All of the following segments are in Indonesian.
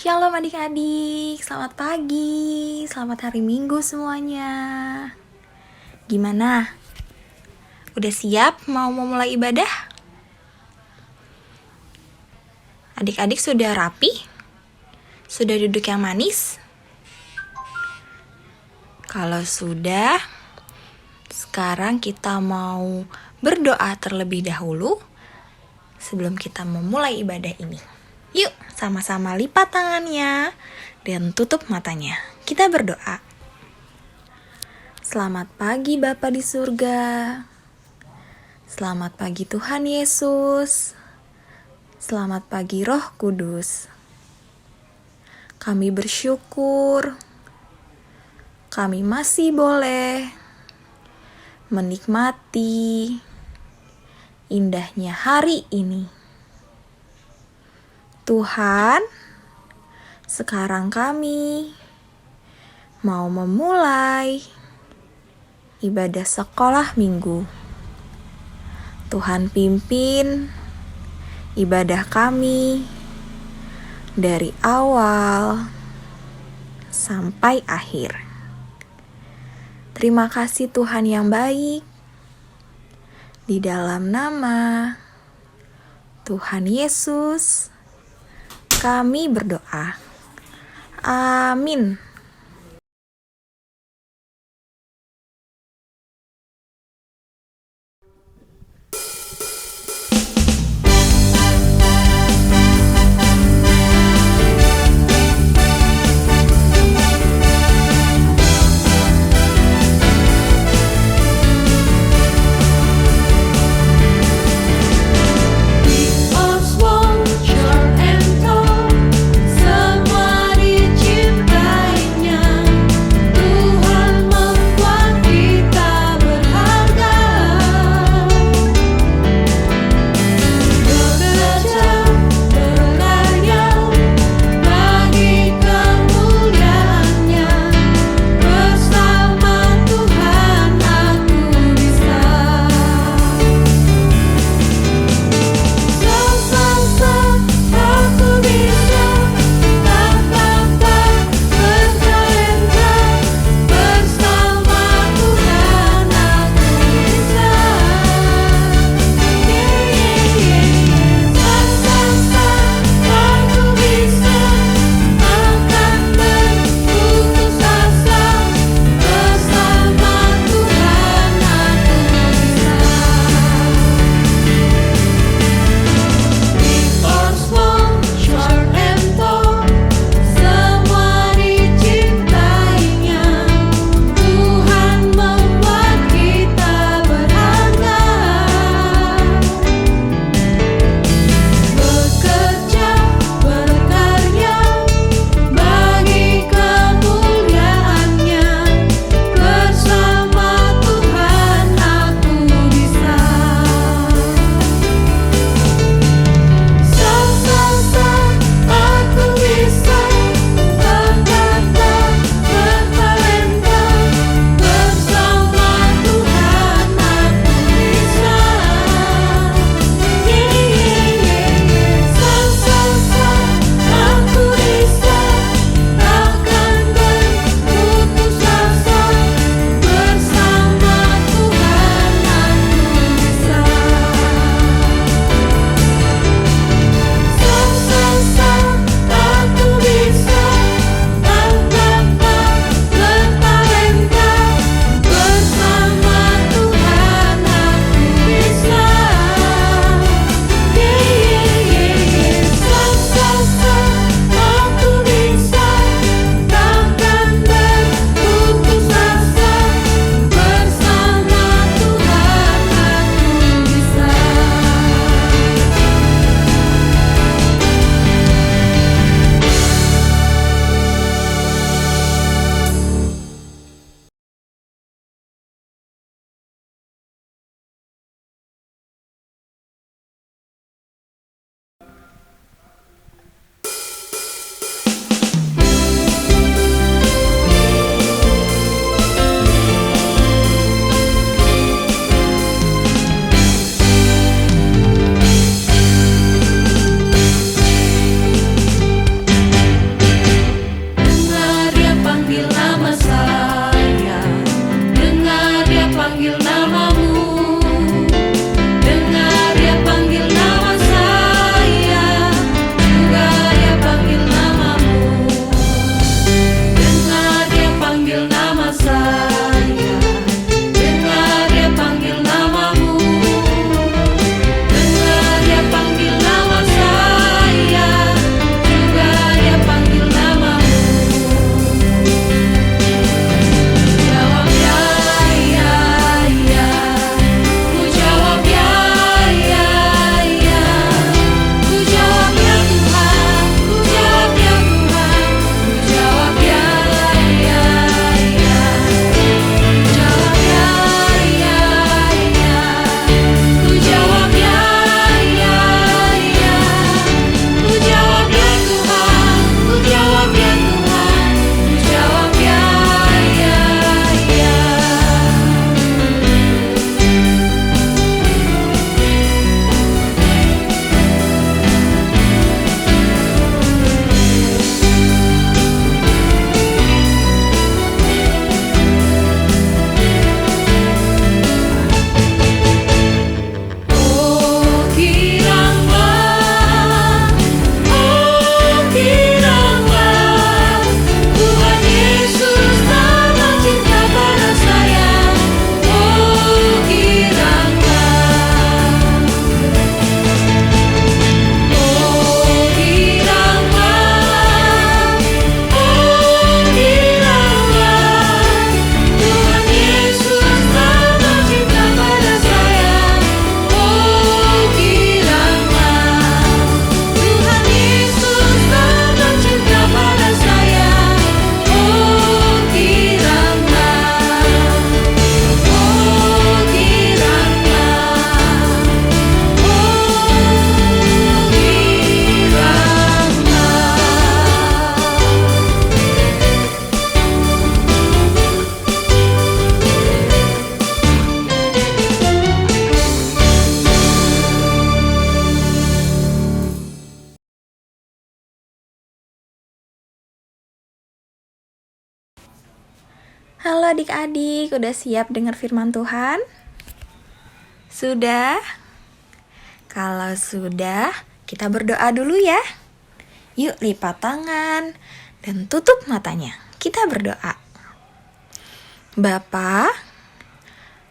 Shalom adik-adik, selamat pagi, selamat hari Minggu semuanya. Gimana? Udah siap mau memulai ibadah? Adik-adik sudah rapi? Sudah duduk yang manis? Kalau sudah, sekarang kita mau berdoa terlebih dahulu sebelum kita memulai ibadah ini. Yuk, sama-sama lipat tangannya dan tutup matanya. Kita berdoa. Selamat pagi Bapa di surga. Selamat pagi Tuhan Yesus. Selamat pagi Roh Kudus. Kami bersyukur kami masih boleh menikmati indahnya hari ini. Tuhan, sekarang kami mau memulai ibadah sekolah minggu. Tuhan pimpin ibadah kami dari awal sampai akhir. Terima kasih Tuhan yang baik. Di dalam nama Tuhan Yesus, kami berdoa. Amin. Semua dicintai Halo adik-adik, udah siap dengar firman Tuhan? Sudah? Kalau sudah, kita berdoa dulu ya. Yuk lipat tangan dan tutup matanya. Kita berdoa. Bapa,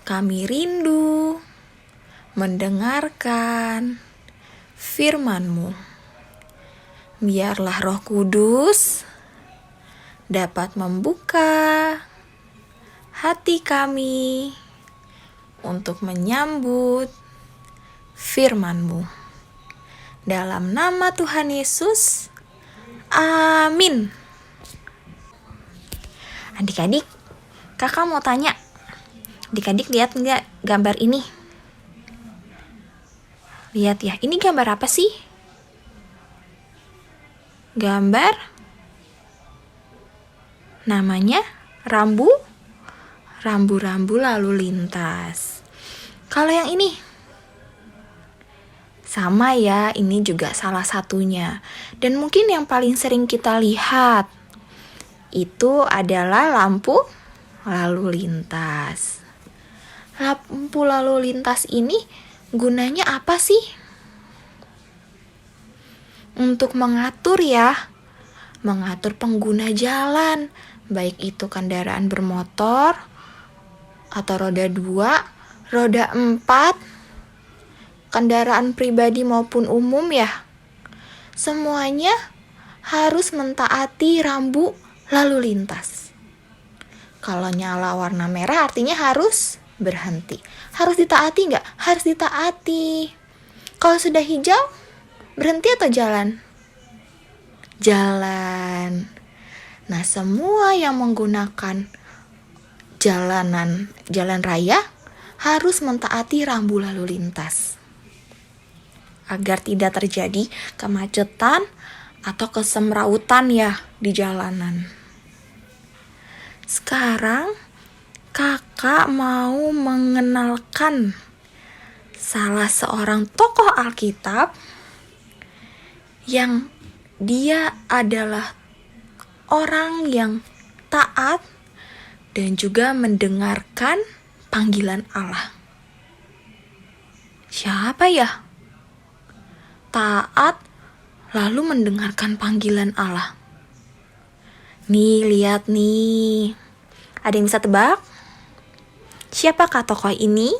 kami rindu mendengarkan firman-Mu. Biarlah Roh Kudus dapat membuka hati kami untuk menyambut firman-Mu. Dalam nama Tuhan Yesus, amin. Adik-adik, kakak mau tanya. Adik-adik lihat nggak gambar ini? Lihat ya, ini gambar apa sih? Gambar namanya rambu-rambu lalu lintas. Kalau yang ini sama ya, ini juga salah satunya. Dan mungkin yang paling sering kita lihat itu adalah lampu lalu lintas. Lampu lalu lintas ini gunanya apa sih? Untuk mengatur ya, mengatur pengguna jalan, baik itu kendaraan bermotor atau roda 2, roda 4, kendaraan pribadi maupun umum ya. Semuanya harus mentaati rambu lalu lintas. Kalau nyala warna merah artinya harus berhenti. Harus ditaati nggak? Harus ditaati. Kalau sudah hijau, berhenti atau jalan? Jalan. Nah, semua yang menggunakan jalan raya harus mentaati rambu lalu lintas agar tidak terjadi kemacetan atau kesemrautan ya di jalanan. Sekarang kakak mau mengenalkan salah seorang tokoh Alkitab yang dia adalah orang yang taat dan juga mendengarkan panggilan Allah. Siapa ya? Taat lalu mendengarkan panggilan Allah. Nih, lihat nih. Ada yang bisa tebak? Siapakah tokoh ini?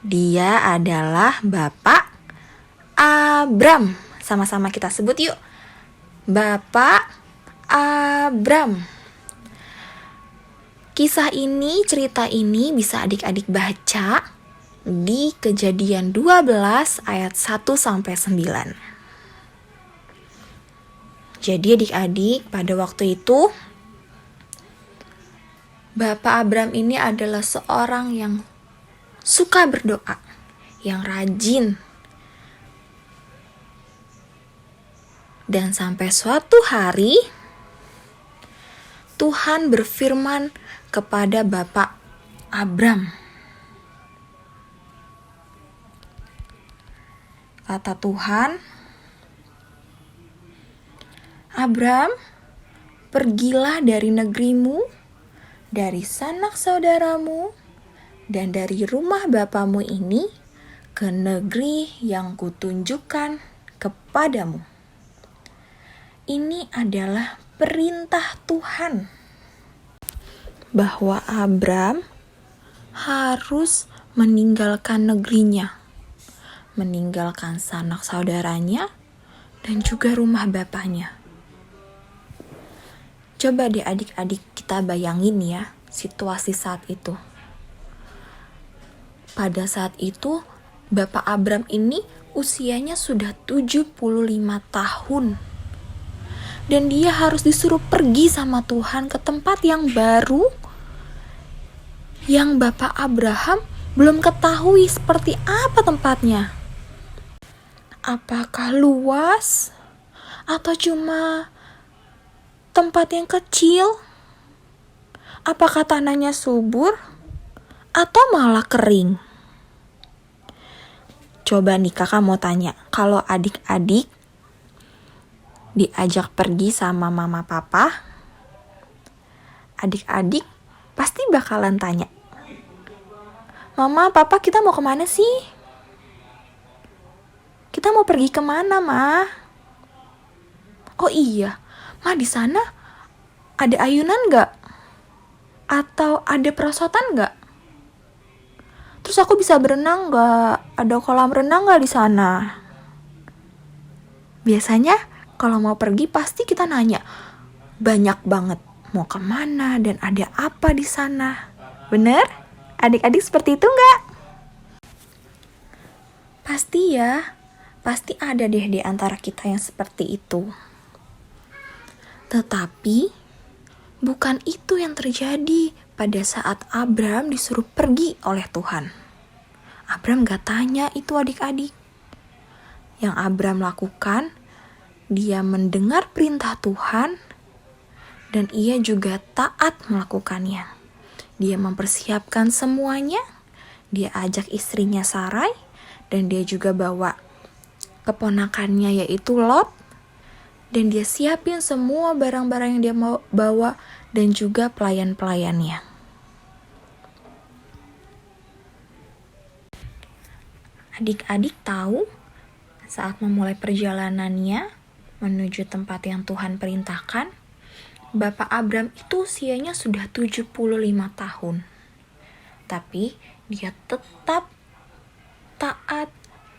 Dia adalah Bapak Abram. Sama-sama kita sebut yuk. Bapak Abram. Kisah ini, cerita ini bisa adik-adik baca di Kejadian 12 ayat 1-9. Jadi adik-adik, pada waktu itu Bapak Abram ini adalah seorang yang suka berdoa, yang rajin. Dan sampai suatu hari Tuhan berfirman kepada Bapak Abram. Kata Tuhan, Abram, pergilah dari negerimu, dari sanak saudaramu, dan dari rumah bapamu ini ke negeri yang kutunjukkan kepadamu. Ini adalah perintah Tuhan bahwa Abram harus meninggalkan negerinya, meninggalkan sanak saudaranya, dan juga rumah bapaknya. Coba deh adik-adik kita bayangin ya situasi saat itu. Pada saat itu Bapak Abram ini usianya sudah 75 tahun. Dan dia harus disuruh pergi sama Tuhan ke tempat yang baru yang Bapak Abraham belum ketahui seperti apa tempatnya. Apakah luas atau cuma tempat yang kecil? Apakah tanahnya subur atau malah kering? Coba nih kakak mau tanya, kalau adik-adik diajak pergi sama mama papa, Adik-adik pasti bakalan tanya, Mama, Papa, kita mau kemana sih? Kita mau pergi kemana, Ma? Oh iya, Ma, di sana ada ayunan nggak? Atau ada perosotan nggak? Terus aku bisa berenang nggak? Ada kolam renang nggak di sana? Biasanya kalau mau pergi pasti kita nanya banyak banget mau kemana dan ada apa di sana. Bener? Adik-adik seperti itu nggak? Pasti ya, pasti ada deh di antara kita yang seperti itu. Tetapi bukan itu yang terjadi pada saat Abram disuruh pergi oleh Tuhan. Abram gak tanya itu adik-adik. Yang Abram lakukan, dia mendengar perintah Tuhan dan ia juga taat melakukannya. Dia mempersiapkan semuanya, dia ajak istrinya Sarai, dan dia juga bawa keponakannya yaitu Lot, dan dia siapin semua barang-barang yang dia mau bawa dan juga pelayan-pelayannya. Adik-adik tahu saat memulai perjalanannya menuju tempat yang Tuhan perintahkan, Bapak Abram itu usianya sudah 75 tahun. Tapi dia tetap taat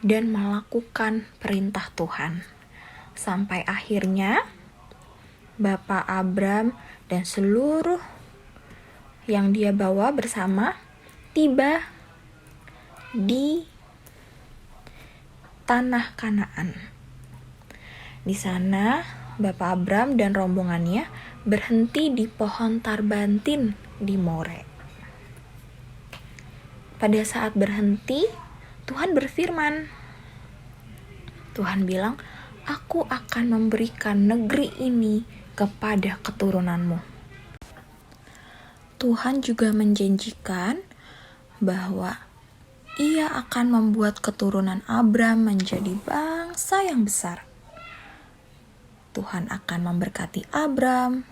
dan melakukan perintah Tuhan. Sampai akhirnya Bapak Abram dan seluruh yang dia bawa bersama tiba di tanah Kanaan. Di sana Bapak Abram dan rombongannya berhenti di pohon tarbantin di More. Pada saat berhenti, Tuhan berfirman. Tuhan bilang, aku akan memberikan negeri ini kepada keturunanmu. Tuhan juga menjanjikan bahwa Ia akan membuat keturunan Abram menjadi bangsa yang besar. Tuhan akan memberkati Abram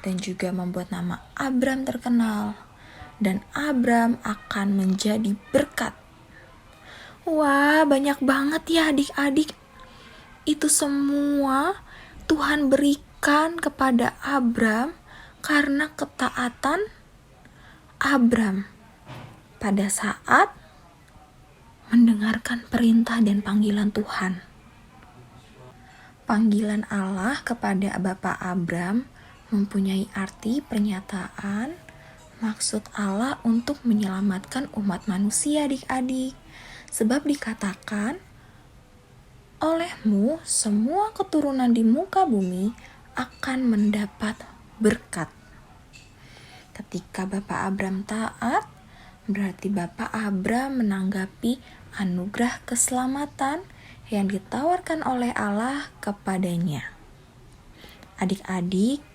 dan juga membuat nama Abram terkenal. Dan Abram akan menjadi berkat. Wah, banyak banget ya adik-adik. Itu semua Tuhan berikan kepada Abram karena ketaatan Abram pada saat mendengarkan perintah dan panggilan Tuhan. Panggilan Allah kepada Bapak Abram mempunyai arti pernyataan maksud Allah untuk menyelamatkan umat manusia, adik-adik. Sebab dikatakan, olehmu semua keturunan di muka bumi akan mendapat berkat. Ketika Bapak Abram taat, berarti Bapak Abram menanggapi anugerah keselamatan yang ditawarkan oleh Allah kepadanya. Adik-adik,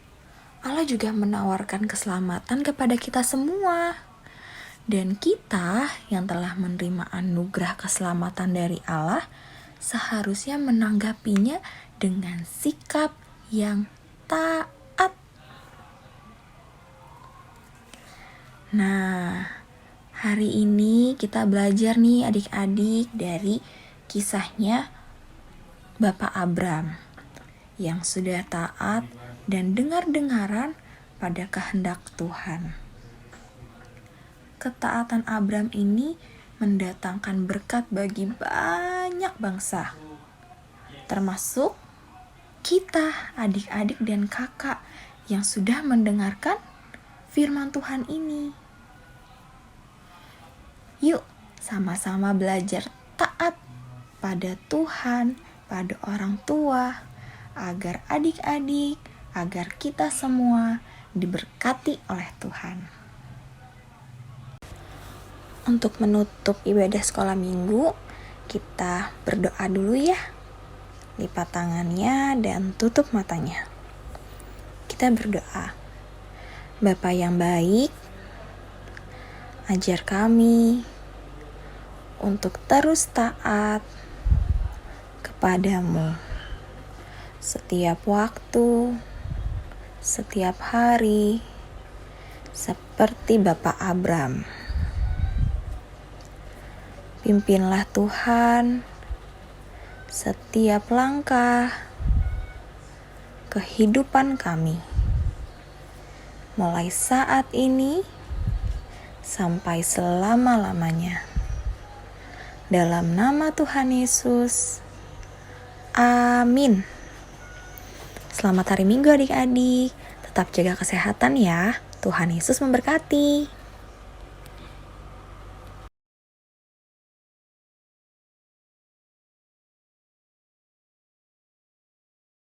Allah juga menawarkan keselamatan kepada kita semua. Dan kita yang telah menerima anugerah keselamatan dari Allah seharusnya menanggapinya dengan sikap yang taat. Nah, hari ini kita belajar nih adik-adik dari kisahnya Bapak Abram yang sudah taat dan dengar-dengaran pada kehendak Tuhan. Ketaatan Abram ini mendatangkan berkat bagi banyak bangsa, termasuk kita, adik-adik dan kakak yang sudah mendengarkan firman Tuhan ini. Yuk, sama-sama belajar taat pada Tuhan, pada orang tua, agar adik-adik, agar kita semua diberkati oleh Tuhan. Untuk menutup ibadah sekolah minggu, kita berdoa dulu ya. Lipat tangannya dan tutup matanya. Kita berdoa. Bapa yang baik, ajar kami untuk terus taat kepadamu setiap waktu, setiap hari, seperti Bapak Abram. Pimpinlah Tuhan setiap langkah kehidupan kami, mulai saat ini sampai selama-lamanya. Dalam nama Tuhan Yesus, amin. Selamat hari Minggu adik-adik. Tetap jaga kesehatan ya. Tuhan Yesus memberkati.